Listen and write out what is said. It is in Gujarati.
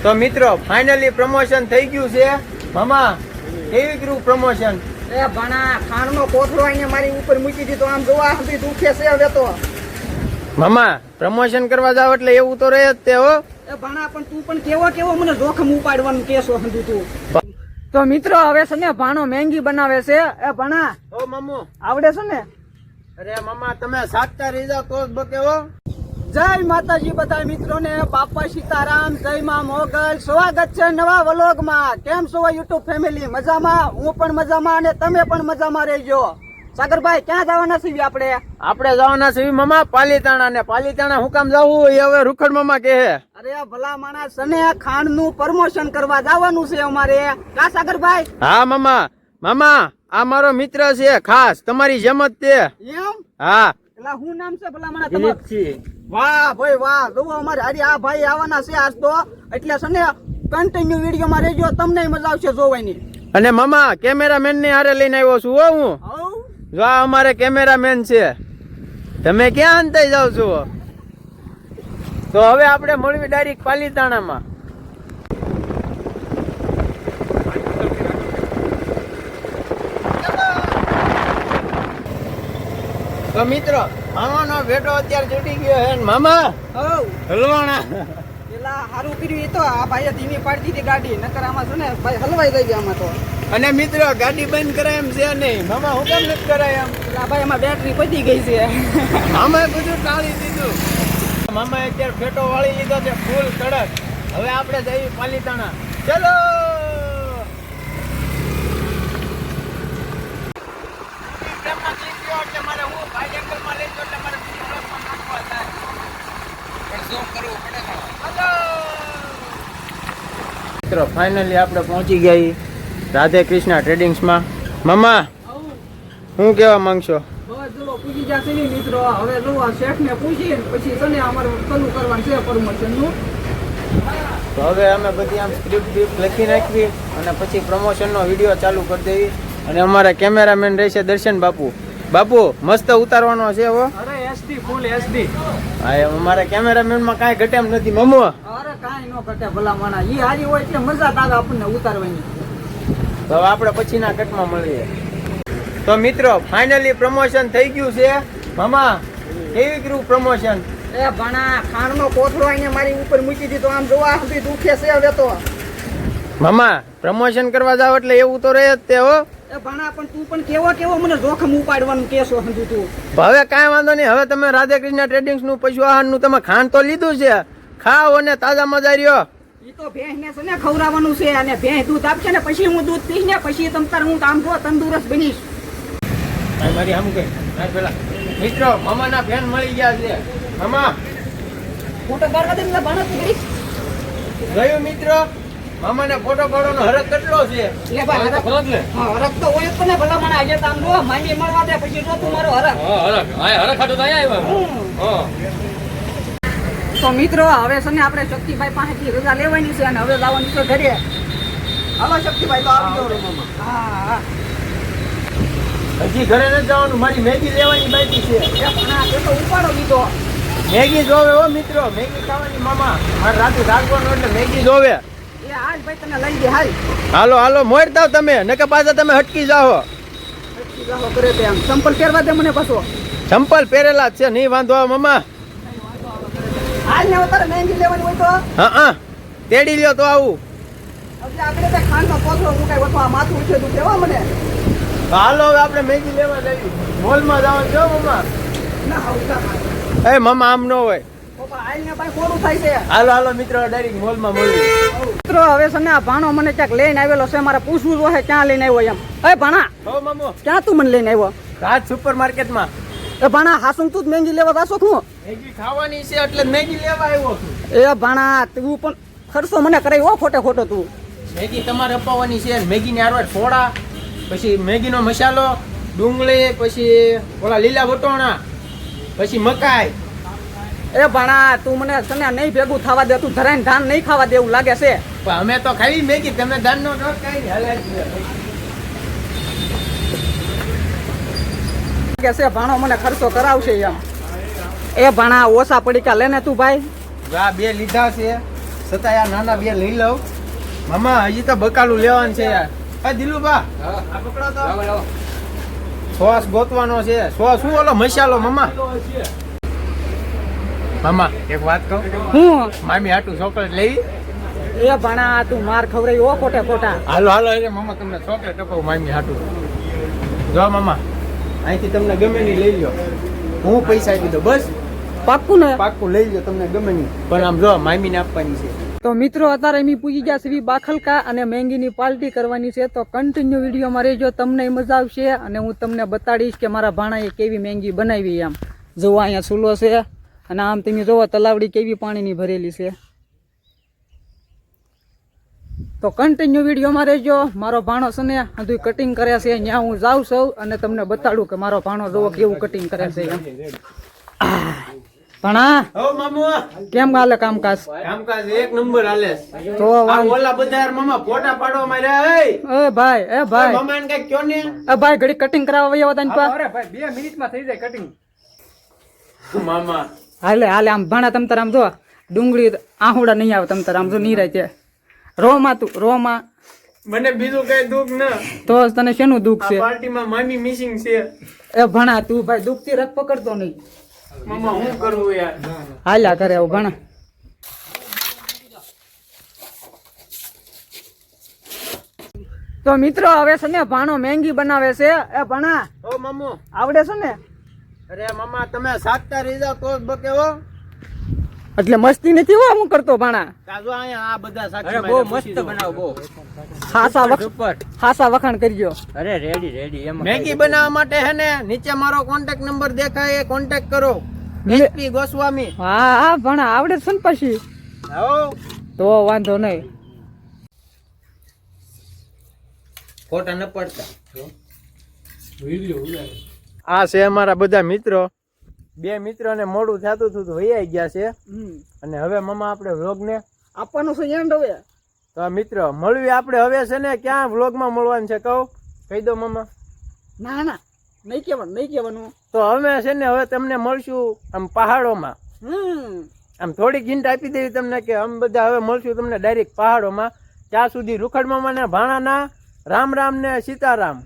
તો મિત્રો ફાઇનલી પ્રમોશન થઈ ગયું છે. મામા કેવી કર્યું પ્રમોશન? એ ભણા ખાણનો કોથળો અહીંયા મારી ઉપર મૂકી દીધો. આમ જોવા સુધી દુખે છે હવે તો. મામા પ્રમોશન કરવા જાવ એટલે એવું તો રહે જ તે હો. એ ભણા પણ તું પણ કેવો મને જોખમ ઉપાડવાનું કેસો હંધું તું. તો મિત્રો હવે છે ને ભાણો મેંગી બનાવે છે. એ ભણા ઓ મામુ આવડે છે ને? અરે મામા તમે સાચા રહી જાવ તો જ બકે હો. જય માતાજી બધા મિત્રોને, બાપા સીતારામ, જય માં મોગલ. સ્વાગત છે નવા વ્લોગમાં. કેમ છો યુટ્યુબ ફેમિલી? મજામાં? હું પણ મજામાં અને તમે પણ મજામાં રહેજો. સાગરભાઈ ક્યાં જવાના છીએ આપણે જવાના છીએ મામા પાલીતાણા. ને પાલીતાણા હું કામ જાવું એ હવે રૂખડ મામા કહે. અરે ભલા માણસ ને ખાંડ નું પ્રમોશન કરવા જવાનું છે અમારે. કા સાગરભાઈ? હા મામા. મામા આ મારો મિત્ર છે ખાસ તમારી જેમ જ તે. એમ? હા. એટલે શું નામ છે ભલા માણસ તમારું? વાહ ભાઈ વાહ. જો અમારે હરી આ ભાઈ આવવાના છે આજ તો. એટલે છે ને કન્ટિન્યુ વિડીયો માં રહેજો, તમને મજા આવશે જોવાની. અને મામા કેમેરામેન ને હારે લઈને આવ્યો છું હો હું. જો આ અમારે કેમેરામેન છે. તમે ક્યાં અંતે જાવ છો? તો હવે આપણે મળવી ડાયરેક્ટ પાલીતાણામાં. તો મિત્રો મામાનો ભેટો અત્યારે ચડી ગયો હે. મામા હલવાણા પેલા હારું કર્યું એ તો આ ભાઈએ ધીમી પાડી દીધી ગાડી, નકર આમાં છે ને ભાઈ હલવાઈ ગઈ આમાં તો. અને મિત્રો ગાડી બંધ કરાય એમ છે નહીં. મામા હું કેમ નથી કરાય એમ? આ ભાઈ એમાં બેટરી પતી ગઈ છે. મામાએ બધું ટાળી દીધું. મામાએ અત્યારે ફેટો વાળી લીધો છે ફૂલ કડક. હવે આપણે જઈએ પાલીતાણા. ચલો. મિત્રો ફાઇનલી આપણે પહોંચી ગયા રાધે કૃષ્ણ ટ્રેડિંગ્સમાં. મામા શું કહેવા માંગશો? પૂછી જશે ને મિત્રો. હવે જો શેઠ ને પૂછી પછી છે ને અમારે ચાલુ કરવાનું છે પ્રમોશન નું. તો હવે અમે બધી આમ સ્ક્રિપ્ટ લખી નાખવી અને પછી પ્રમોશન નો વિડીયો ચાલુ કરી દેવી. અને અમારા કેમેરામેન રહેશે દર્શન બાપુ. બાપુ મસ્ત ઉતારવાનો છે હો. અરે એસડી ફૂલ એસડી. હા અમારા કેમેરામેન માં કાંઈ ઘટે એમ નથી મામુ. અરે કાંઈ નો ઘટે ભલા માણા. ઈ હારી હોય એટલે મજા આવે આપણને ઉતારવાની. તો હવે આપણે પછીના કટમાં મળીએ. તો મિત્રો ફાઇનલી પ્રમોશન થઈ ગયું છે. મામા કેવી કર્યું પ્રમોશન? એ ભણા ખાણનો કોથળો અહીંયા મારી ઉપર મૂકી દીધો. આમ જોવા સુધી દુખે છે હવે તો. મામા પ્રમોશન કરવા જાવ એટલે એવું તો રહે જ તે હો. એ ભણા પણ તું પણ કેવો મને જોખમ ઉપાડવાનું કેસો હંધું તું. હવે કાંઈ વાંધો નહીં. હવે તમે રાધે કૃષ્ણ ટ્રેડિંગ્સ નું પશુ આહાર નું તમે ખાંડ તો લીધું છે. ખાઓ અને તાજા મજા રહ્યો. ઈ તો ભેંસ ને છે ને ખવડાવવાનું છે. અને ભેંસ દૂધ આપશે ને પછી હું દૂધ પીશ ને પછી હું કામ જો તંદુરસ્ત બનીશ. મારી આમ કઈ પેલા મિત્રો મામાના ફેન મળી ગયા છે. મામા ફોટો પાડવા દે ને ભણા તું કરીશ. ગયું મિત્રો મામાને ફોટો પાડવાનો હરખ કેટલો છે? લે ભાઈ હરખ તો હોય જ ને ભલા મને. આજે તામ જો માંગી મળવા દે પછી જો તું મારો હરખ. હરખ હાટો તો આવ્યા. તો મિત્રો હવે છે ને આપણે શક્તિભાઈ પાસેથી રજા લેવાની છે અને હવે જવાનું છે ઘરે. હાલો શક્તિભાઈ તો આવજો. હા હજી ઘરે નથી જવાનું. મારી મેગી લેવાની બાકી છે. તે તો ઉપાડો લીધો. મેગી જોવે હો મિત્રો. મેગી ખાવાની મામા. મારે રાતે જાગવાનું એટલે મેગી જોવે. એ હાલ ભાઈ તને લઈ દે હાલ. હાલો હાલો મોડ દાવ તમે નકે પાછા તમે હટકી જાઓ. કરે તે આમ ચંપલ પહેરવા દે મને પાછો. ચંપલ પહેરેલા જ છે નહીં વાંધો આવે મામા. હાલ ને તારે મહેંદી લેવાની હોય તો હા તેડી લ્યો તો આવું. હવે આપણે તે ખાંડનો કોથળો મુકાય વતો આ માથું ઉઠે તું કેવા મને. હાલો હવે આપણે મેગી લેવા જઈએ. મોલમાં જવાનું છો મામા? ના આવતા એ મામા આમ ન હોય. પપ્પા હાલ ને ભાઈ કોરું થાય છે. હાલો હાલો મિત્રો ડાયરેક્ટ મોલમાં મળીએ. મિત્રો હવે છે ને આ ભાણો મને ક્યાંક લઈને આવેલો છે. મારે પૂછવું જોઈએ ક્યાં લઈને આવ્યો એમ. એ ભાણા હો મામો ક્યાં તું મને લઈને આવ્યો? રાજ સુપર માર્કેટમાં. એ ભાણા હાસું તું જ મહેંદી લેવા જાશો છું? મેગી ખાવાની છે એટલે મેગી લેવા આવ્યો છું. એ ભાણા તું પણ ખર્ચો મને કરાવ્યો ખોટો તું. મેગી તમારે અપાવવાની છે. મેગીની આરવાર સોડા, પછી મેગીનો મસાલો, ડુંગળી, પછી ઓલા લીલા વટોણા, પછી મકાઈ. એ ભાણા તું મને તને નહીં ભેગું થવા દે. તું ધરાઈને ધાન નહીં ખાવા દેવું લાગે છે. પણ અમે તો ખાવી મેગી. તમે ધાનનો ન ખાઈ હાલે છે. ભાણો મને ખર્ચો કરાવશે એમ. એ ભાણા ઓછા પડીકા લેને તું ભાઈ. આ બે લીધા છે છતાં યાર નાના બે લઈ લઉં. મામા હજી તો બકાલું લેવાનું છે યાર. આ દિલુભા આ પકડો તો. સોસ ગોતવાનો છે. સોસ શું ઓલો મસાલો મામા? મામા એક વાત કહું, હું મામી હાટું ચોકલેટ લેવી? એ ભણા તું માર ખવડાવી ઓ ખોટે ખોટા. હાલો હાલો એટલે મામા તમને ચોકલેટ અપાવું મામી હાટું. જો મામા અહીંથી તમને ગમે ની લઈ લ્યો, હું પૈસા આપી દઉં બસ. પાક્કું ને? પાક્કું લઈ લ્યો તમને ગમે ની, પણ આમ જો મામીને આપવાની છે. તો મિત્રો અત્યારે એમ પૂજી ગયા છે બાખલકા અને મેંગીની પાર્ટી કરવાની છે. તો કન્ટિન્યુ વિડીયોમાં રહેજો, તમને મજા આવશે અને હું તમને બતાડીશ કે મારા ભાણાએ કેવી મેંગી બનાવી. એમ જોવો અહીંયા ચૂલો છે અને આમ તમે જોવો તલાવડી કેવી પાણીની ભરેલી છે. તો કન્ટિન્યુ વિડીયોમાં રહેજો. મારો ભાણો છે ને બધું કટિંગ કરે છે, ત્યાં હું જાઉં છું અને તમને બતાડું કે મારો ભાણો જોવો કેવું કટિંગ કરે છે. એમ ભણા હો મામુ કેમ હાલે કામકાજ? કામકાજ એક નંબર હાલે. તો આ ઓલા બધા યાર મામા ફોટા પાડવા માંડ્યા. એ ભાઈ એ મામા ને કઈ કયો ને. એ ભાઈ ઘડી કટિંગ કરાવવા વયા હતા ને પા. અરે ભાઈ 2 મિનિટમાં થઈ જાય કટિંગ. મામા હાલે હાલે આમ ભાણા તમ તાર આમ જો ડુંગળી આહુડા નહીં આવે તમ તાર આમ જો નીરાય છે. રોમાં તું રોમાં મને બીજું કઈ દુઃખ ન. તો તને શેનું દુઃખ છે? પાર્ટીમાં મામી મિસિંગ છે. એ ભણા તું ભાઈ દુઃખથી રખ પકડતો નહીં. મામા હું કરવું યાર? હાલ્યા કરે એવું ભણા. તો મિત્રો હવે છે ને ભાણો મેંગી બનાવે છે. એ ભણા ઓ મામુ આવડે છે ને? અરે મામા તમે સાતતા રહી જાવ તો જ બકે હો. એટલે મસ્તી નથી હો હું કરતો ભાણા. કાજો અહીંયા આ બધા સાક્ષી બહુ મસ્ત બનાવ બહુ. હાસા વખાણ કરજો. અરે રેડી રેડી. એમ મેગી બનાવવા માટે હે ને નીચે મારો કોન્ટેક્ટ નંબર દેખાય, એ કોન્ટેક્ટ કરો. એસપી ગોસ્વામી. હા હા ભણા આવડે છે ને પછી? આવો તો વાંધો નહીં. ફોટા ન પડતા. આ છે અમારા બધા મિત્રો. 2 મિત્રોને મોડું થતું હતું તો વૈયા ગયા છે. અને હવે મામા આપણે વ્લોગ ને આપવાનું છે એન્ડ હવે. તો મિત્રો મળવી આપણે હવે છે ને ક્યાં વ્લોગ માં મળવાનું છે કહું? કહી દો મામા. ના ના નહીં કહેવાનું. તો અમે છે ને હવે તમને મળશું આમ પહાડોમાં. આમ થોડીક હિન્ટ આપી દેવી તમને કે અમે બધા હવે મળશું તમને ડાયરેક્ટ પહાડોમાં. ત્યાં સુધી રૂખડ મામા ને ભાણાના રામ રામ ને સીતારામ.